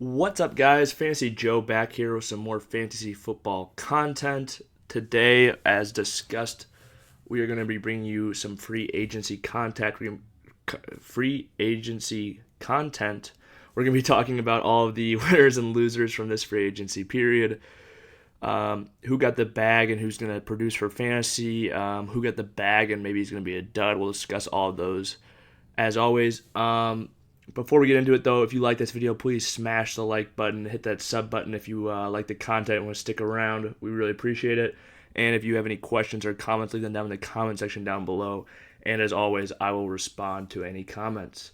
What's up, guys? Fantasy Joe back here with some more fantasy football content. Today, as discussed, we are going to be bringing you some free agency content. We're going to be talking about all of the winners and losers from this free agency period. Who got the bag and who's going to produce for fantasy. Who got the bag and maybe he's going to be a dud. We'll discuss all of those as always. Before we get into it, though, if you like this video, please smash the like button, hit that sub button if you like the content and want to stick around. We really appreciate it. And if you have any questions or comments, leave them down in the comment section down below. And as always, I will respond to any comments.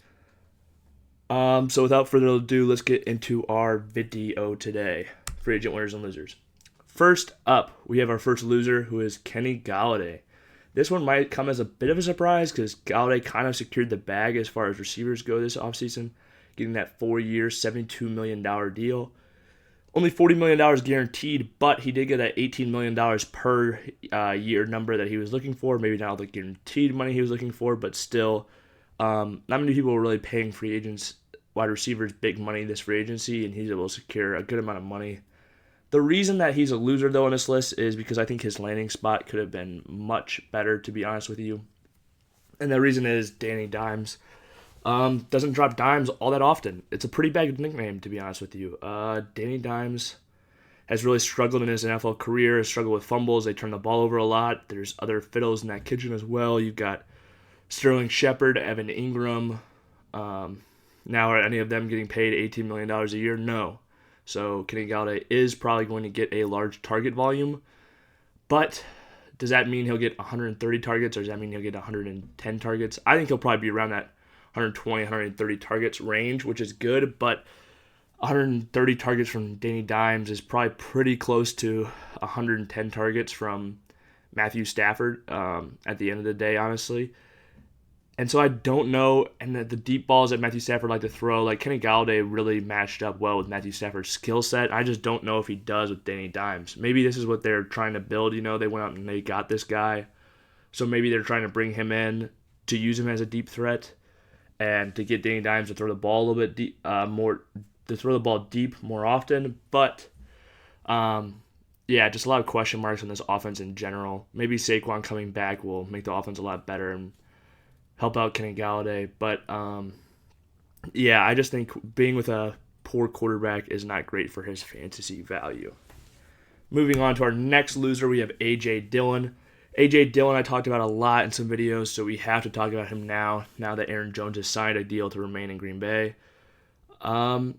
So without further ado, let's get into our video today. Free agent winners and losers. First up, we have our first loser, who is Kenny Golladay. This one might come as a bit of a surprise because Golladay kind of secured the bag as far as receivers go this offseason, getting that 4-year, $72 million deal. Only $40 million guaranteed, but he did get that $18 million per year number that he was looking for. Maybe not all the guaranteed money he was looking for, but still, not many people were really paying free agents, wide receivers, big money this free agency, and he's able to secure a good amount of money. The reason that he's a loser, though, on this list is because I think his landing spot could have been much better, to be honest with you. And the reason is Danny Dimes doesn't drop dimes all that often. It's a pretty bad nickname, to be honest with you. Danny Dimes has really struggled in his NFL career, has struggled with fumbles. They turn the ball over a lot. There's other fiddles in that kitchen as well. You've got Sterling Shepard, Evan Ingram. Now are any of them getting paid $18 million a year? No. So Kenny Golladay is probably going to get a large target volume. But does that mean he'll get 130 targets or does that mean he'll get 110 targets? I think he'll probably be around that 120, 130 targets range, which is good. But 130 targets from Danny Dimes is probably pretty close to 110 targets from Matthew Stafford at the end of the day, honestly. And so I don't know, and the deep balls that Matthew Stafford like to throw, like Kenny Golladay really matched up well with Matthew Stafford's skill set. I just don't know if he does with Danny Dimes. Maybe this is what they're trying to build. They went out and they got this guy. So maybe they're trying to bring him in to use him as a deep threat and to get Danny Dimes to throw the ball a little bit to throw the ball deep more often. But, just a lot of question marks on this offense in general. Maybe Saquon coming back will make the offense a lot better and help out Kenny Golladay. But, I just think being with a poor quarterback is not great for his fantasy value. Moving on to our next loser, we have A.J. Dillon. A.J. Dillon I talked about a lot in some videos, so we have to talk about him now that Aaron Jones has signed a deal to remain in Green Bay. Now,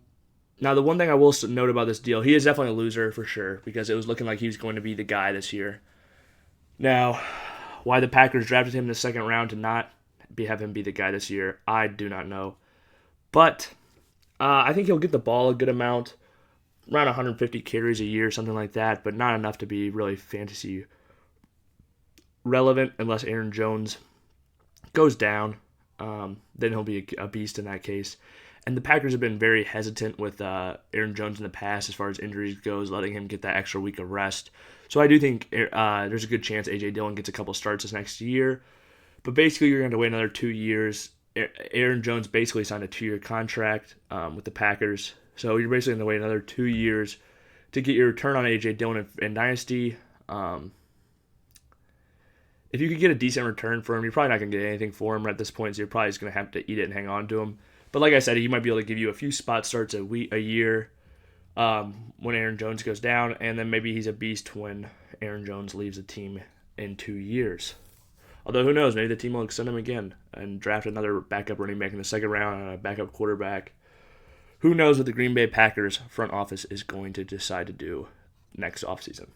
the one thing I will note about this deal, he is definitely a loser for sure because it was looking like he was going to be the guy this year. Now, why the Packers drafted him in the second round to not have him be the guy this year, I do not know. But I think he'll get the ball a good amount, around 150 carries a year, something like that, but not enough to be really fantasy relevant unless Aaron Jones goes down. Then he'll be a beast in that case. And the Packers have been very hesitant with Aaron Jones in the past as far as injuries goes, letting him get that extra week of rest. So I do think there's a good chance A.J. Dillon gets a couple starts this next year. But basically, you're going to wait another 2 years. Aaron Jones basically signed a 2-year contract with the Packers. So you're basically going to wait another 2 years to get your return on A.J. Dillon in Dynasty. If you could get a decent return for him, you're probably not going to get anything for him at this point, so you're probably just going to have to eat it and hang on to him. But like I said, he might be able to give you a few spot starts a year when Aaron Jones goes down, and then maybe he's a beast when Aaron Jones leaves the team in 2 years. Although, who knows, maybe the team will extend him again and draft another backup running back in the second round and a backup quarterback. Who knows what the Green Bay Packers front office is going to decide to do next offseason.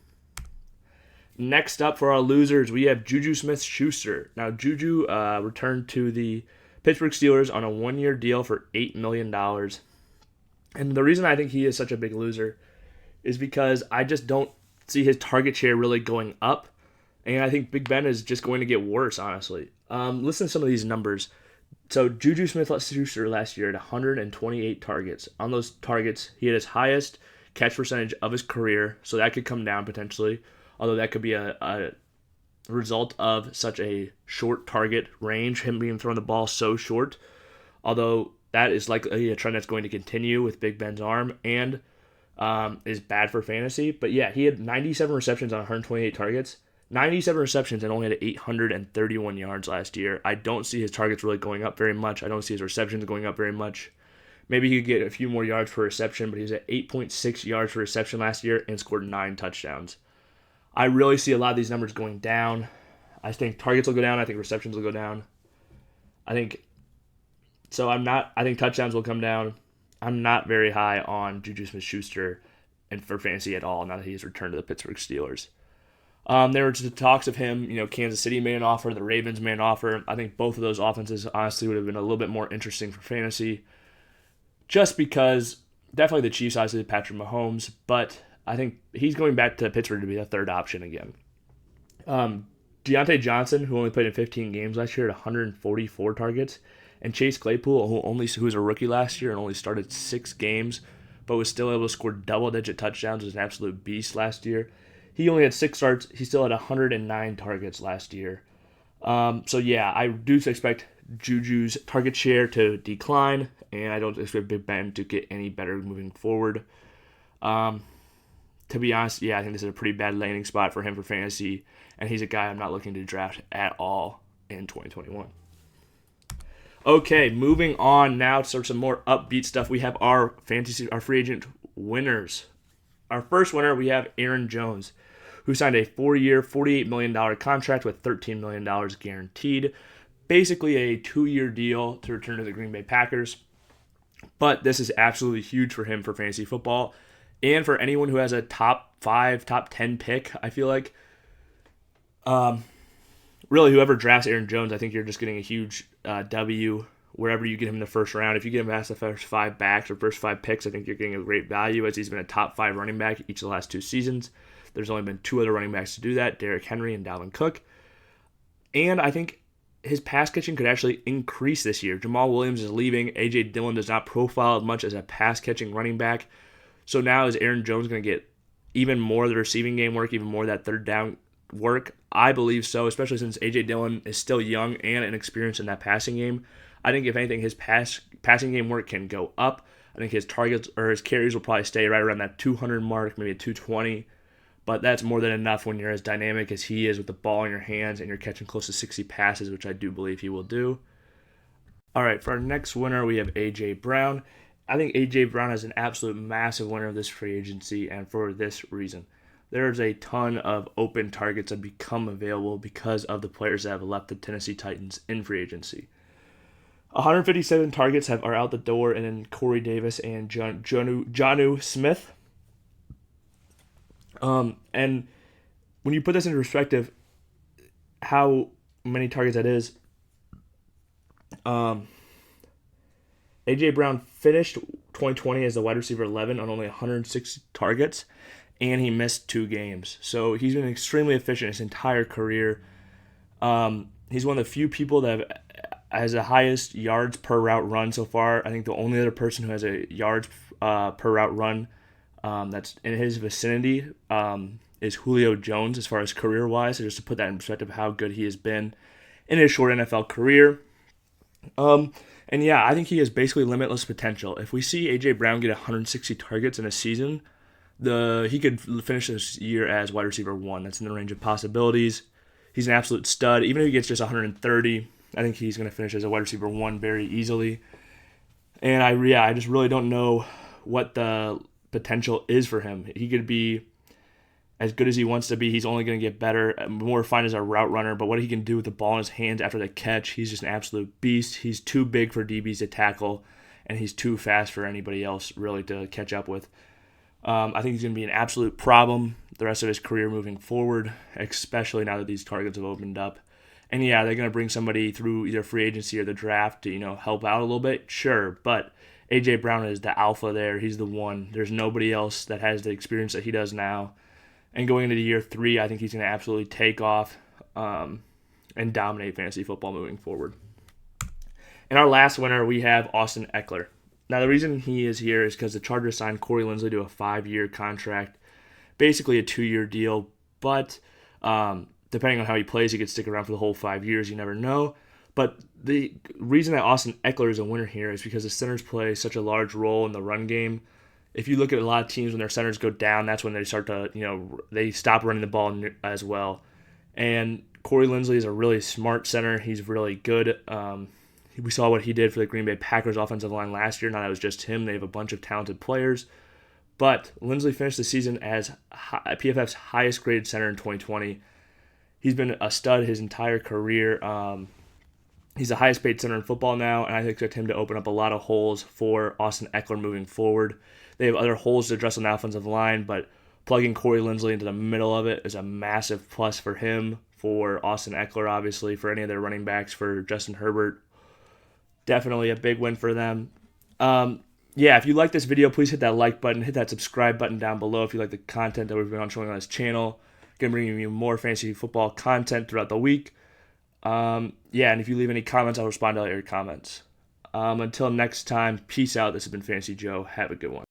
Next up for our losers, we have Juju SmithSchuster. Now, Juju returned to the Pittsburgh Steelers on a 1-year deal for $8 million. And the reason I think he is such a big loser is because I just don't see his target share really going up. And I think Big Ben is just going to get worse, honestly. Listen to some of these numbers. So Juju Smith-Schuster last year had 128 targets. On those targets, he had his highest catch percentage of his career, so that could come down potentially, although that could be a result of such a short target range, him being throwing the ball so short. Although that is likely a trend that's going to continue with Big Ben's arm and is bad for fantasy. But yeah, he had 97 receptions on 128 targets. 97 receptions and only had 831 yards last year. I don't see his targets really going up very much. I don't see his receptions going up very much. Maybe he could get a few more yards per reception, but he was at 8.6 yards per reception last year and scored 9 touchdowns. I really see a lot of these numbers going down. I think targets will go down. I think receptions will go down. I think touchdowns will come down. I'm not very high on Juju SmithSchuster and for fantasy at all now that he's returned to the Pittsburgh Steelers. There were talks of him, Kansas City made an offer, the Ravens made an offer. I think both of those offenses honestly would have been a little bit more interesting for fantasy just because definitely the Chiefs obviously Patrick Mahomes, but I think he's going back to Pittsburgh to be the third option again. Deontay Johnson, who only played in 15 games last year, had 144 targets, and Chase Claypool, who was a rookie last year and only started 6 games, but was still able to score double-digit touchdowns, was an absolute beast last year. He only had 6 starts. He still had 109 targets last year. I do expect Juju's target share to decline, and I don't expect Big Ben to get any better moving forward. To be honest, I think this is a pretty bad landing spot for him for fantasy, and he's a guy I'm not looking to draft at all in 2021. Okay, moving on now to some more upbeat stuff. We have our free agent winners. Our first winner, we have Aaron Jones, who signed a 4-year, $48 million contract with $13 million guaranteed. Basically a 2-year deal to return to the Green Bay Packers. But this is absolutely huge for him for fantasy football. And for anyone who has a top 5, top 10 pick, I feel like, really whoever drafts Aaron Jones, I think you're just getting a huge W wherever you get him in the first round. If you get him past the first 5 backs or first 5 picks, I think you're getting a great value as he's been a top 5 running back each of the last 2 seasons. There's only been 2 other running backs to do that, Derrick Henry and Dalvin Cook. And I think his pass catching could actually increase this year. Jamal Williams is leaving. A.J. Dillon does not profile as much as a pass catching running back. So now is Aaron Jones going to get even more of the receiving game work, even more of that third down work? I believe so, especially since A.J. Dillon is still young and inexperienced in that passing game. I think if anything, his passing game work can go up. I think his targets or his carries will probably stay right around that 200 mark, maybe a 220. But that's more than enough when you're as dynamic as he is with the ball in your hands and you're catching close to 60 passes, which I do believe he will do. All right, for our next winner, we have A.J. Brown. I think A.J. Brown is an absolute massive winner of this free agency, and for this reason. There's a ton of open targets that become available because of the players that have left the Tennessee Titans in free agency. 157 targets are out the door, and then Corey Davis and Jonnu Smith. And when you put this into perspective, how many targets that is, A.J. Brown finished 2020 as the wide receiver 11 on only 106 targets, and he missed 2 games. So he's been extremely efficient his entire career. He's one of the few people that has the highest yards per route run so far. I think the only other person who has a yards per route run that's in his vicinity is Julio Jones as far as career-wise. So just to put that in perspective of how good he has been in his short NFL career. I think he has basically limitless potential. If we see A.J. Brown get 160 targets in a season, he could finish this year as wide receiver 1. That's in the range of possibilities. He's an absolute stud. Even if he gets just 130, I think he's going to finish as a wide receiver 1 very easily. And I just really don't know what the potential is for him. He could be as good as he wants to be. He's only going to get better, more refined as a route runner, but what he can do with the ball in his hands after the catch, he's just an absolute beast. He's too big for DBs to tackle, and he's too fast for anybody else really to catch up with. I think he's going to be an absolute problem the rest of his career moving forward, especially now that these targets have opened up. And they're going to bring somebody through either free agency or the draft to, help out a little bit. Sure, but A.J. Brown is the alpha there. He's the one. There's nobody else that has the experience that he does now. And going into year 3, I think he's going to absolutely take off and dominate fantasy football moving forward. And our last winner, we have Austin Ekeler. Now, the reason he is here is because the Chargers signed Corey Linsley to a 5-year contract, basically a 2-year deal. But depending on how he plays, he could stick around for the whole 5 years. You never know. But the reason that Austin Ekeler is a winner here is because the centers play such a large role in the run game. If you look at a lot of teams when their centers go down, that's when they start to, they stop running the ball as well. And Corey Linsley is a really smart center. He's really good. We saw what he did for the Green Bay Packers offensive line last year. Not that it was just him. They have a bunch of talented players. But Linsley finished the season as PFF's highest graded center in 2020. He's been a stud his entire career. He's the highest paid center in football now, and I expect him to open up a lot of holes for Austin Ekeler moving forward. They have other holes to address on the offensive line, but plugging Corey Linsley into the middle of it is a massive plus for him, for Austin Ekeler, obviously, for any of their running backs, for Justin Herbert. Definitely a big win for them. If you like this video, please hit that like button, hit that subscribe button down below if you like the content that we've been showing on this channel. Going to bring you more fantasy football content throughout the week. And if you leave any comments, I'll respond to all your comments. Until next time, peace out. This has been Fantasy Joe. Have a good one.